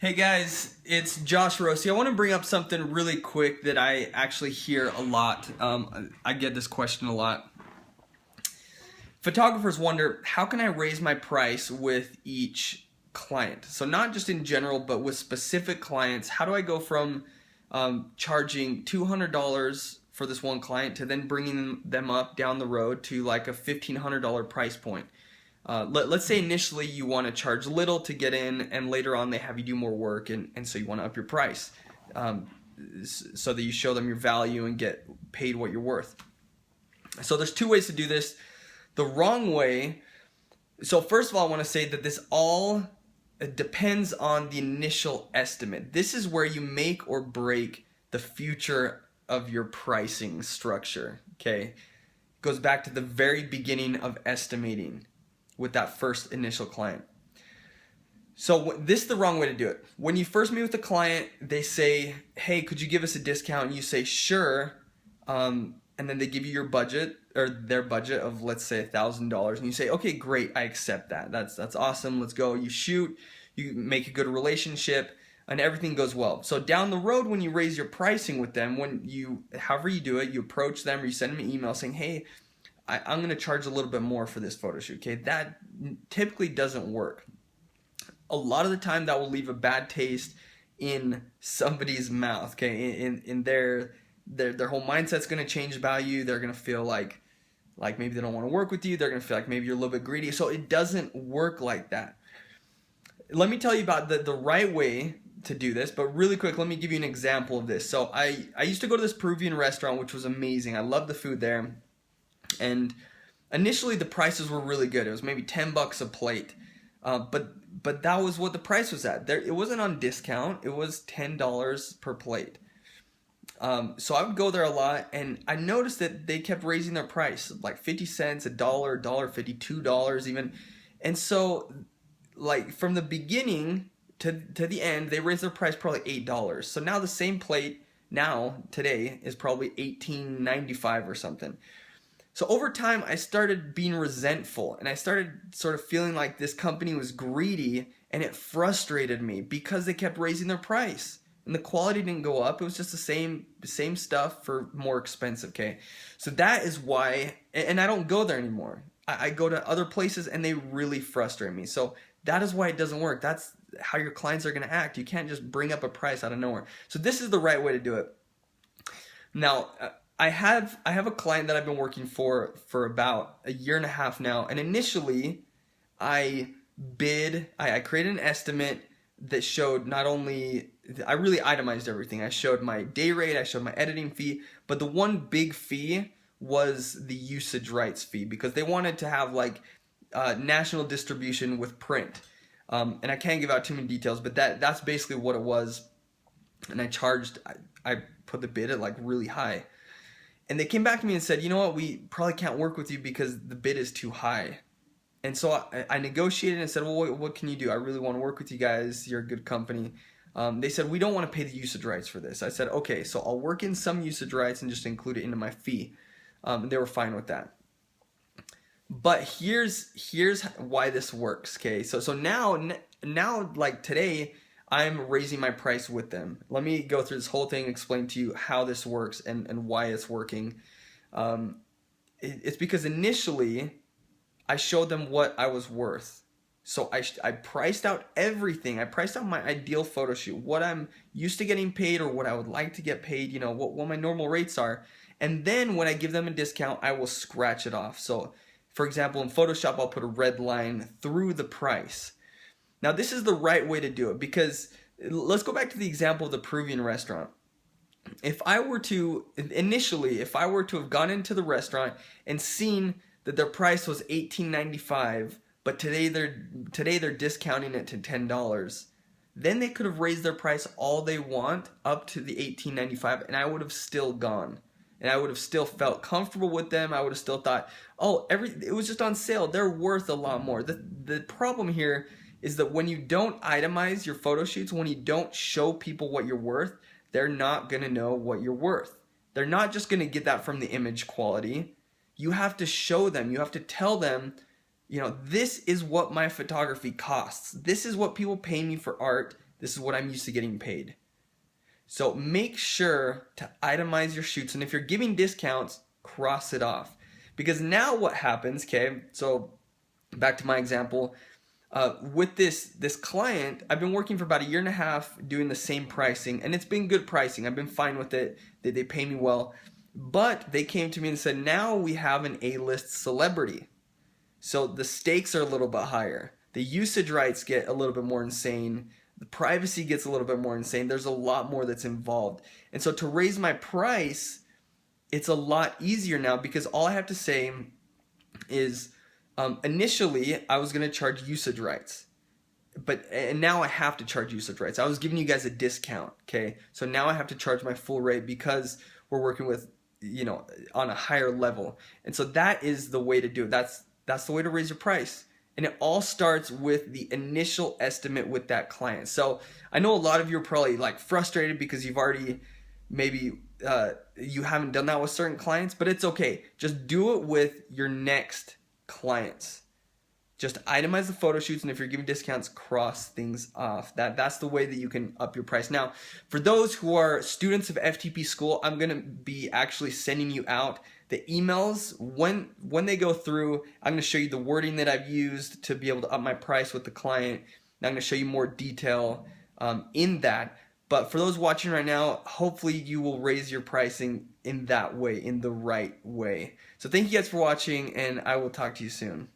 Hey guys, it's Josh Rossi. I want to bring up something really quick that I actually hear a lot. I get this question a lot. Photographers wonder, how can I raise my price with each client? So not just in general, but with specific clients. How do I go from charging $200 for this one client to then bringing them up down the road to like a $1,500 price point? Let's say initially you want to charge little to get in, and later on they have you do more work, and so you want to up your price so that you show them your value and get paid what you're worth. So there's two ways to do this. The wrong way, so first of all, I want to say that this all depends on the initial estimate. This is where you make or break the future of your pricing structure, okay? It goes back to the very beginning of estimating with that first initial client. So this is the wrong way to do it. When you first meet with the client, they say, hey, could you give us a discount? And you say, sure. And then they give you your budget, or their budget of, let's say, $1,000. And you say, okay, great, I accept that. That's awesome. Let's go. You shoot, you make a good relationship, and everything goes well. So down the road, when you raise your pricing with them, however you do it, you approach them or you send them an email saying, hey, I'm going to charge a little bit more for this photo shoot. Okay, that typically doesn't work. A lot of the time that will leave a bad taste in somebody's mouth. Okay, in their whole mindset's going to change about you. They're going to feel like maybe they don't want to work with you. They're going to feel like maybe you're a little bit greedy. So it doesn't work like that. Let me tell you about the right way to do this, but really quick, let me give you an example of this. So I used to go to this Peruvian restaurant, which was amazing. I loved the food there. And initially the prices were really good. It was maybe $10 a plate, but that was what the price was at. It wasn't on discount. It was $10 per plate. So I would go there a lot, and I noticed that they kept raising their price, like 50 cents, $1, $1.50, $2 even. And so, like, from the beginning to the end, they raised their price probably $8. So now the same plate today is probably $18.95 or something. So over time, I started being resentful, and I started sort of feeling like this company was greedy, and it frustrated me because they kept raising their price, and the quality didn't go up. It was just the same stuff for more expensive, okay? So that is why, and I don't go there anymore. I go to other places, and they really frustrate me. So that is why it doesn't work. That's how your clients are going to act. You can't just bring up a price out of nowhere. So this is the right way to do it. Now, I have a client that I've been working for about a year and a half now, and initially I created an estimate that showed not only, I really itemized everything. I showed my day rate, I showed my editing fee, but the one big fee was the usage rights fee, because they wanted to have like national distribution with print. And I can't give out too many details, but that's basically what it was. And I put the bid at like really high. And they came back to me and said, you know what, we probably can't work with you because the bid is too high. And so I negotiated and said, well, what can you do? I really want to work with you guys. You're a good company. They said, we don't want to pay the usage rights for this. I said, okay, so I'll work in some usage rights and just include it into my fee. They were fine with that. But here's why this works, okay? So now like today, I'm raising my price with them. Let me go through this whole thing, explain to you how this works and why it's working. It's because initially I showed them what I was worth. So I priced out everything. I priced out my ideal photo shoot, what I'm used to getting paid or what I would like to get paid, you know, what my normal rates are. And then when I give them a discount, I will scratch it off. So for example, in Photoshop, I'll put a red line through the price. Now, this is the right way to do it, because let's go back to the example of the Peruvian restaurant. If I were to have gone into the restaurant and seen that their price was $18.95, but today they're discounting it to $10, then they could have raised their price all they want up to the $18.95, and I would have still gone. And I would have still felt comfortable with them. I would have still thought, oh, it was just on sale. They're worth a lot more. The problem here is that when you don't itemize your photo shoots, when you don't show people what you're worth, they're not going to know what you're worth. They're not just going to get that from the image quality. You have to show them. You have to tell them, you know, this is what my photography costs. This is what people pay me for art, This is what I'm used to getting paid. So make sure to itemize your shoots, and if you're giving discounts, cross it off. Because now what happens, okay, so back to my example, with this client, I've been working for about 1.5 years doing the same pricing, and it's been good pricing. I've been fine with it. They pay me well. But they came to me and said, now we have an A-list celebrity. So the stakes are a little bit higher. The usage rights get a little bit more insane. The privacy gets a little bit more insane. There's a lot more that's involved. And so to raise my price, it's a lot easier now, because all I have to say is, initially I was going to charge usage rights. And now I have to charge usage rights. I was giving you guys a discount, okay? So now I have to charge my full rate because we're working with, on a higher level. And so that is the way to do it. That's the way to raise your price. And it all starts with the initial estimate with that client. So I know a lot of you are probably like frustrated because you've already maybe you haven't done that with certain clients, but it's okay. Just do it with your next clients. Just itemize the photo shoots, and if you're giving discounts, cross things off. That's the way that you can up your price. Now, for those who are students of FTP School, I'm going to be actually sending you out the emails. When they go through, I'm going to show you the wording that I've used to be able to up my price with the client. And I'm going to show you more detail in that. But for those watching right now, hopefully you will raise your pricing in that way, in the right way. So thank you guys for watching, and I will talk to you soon.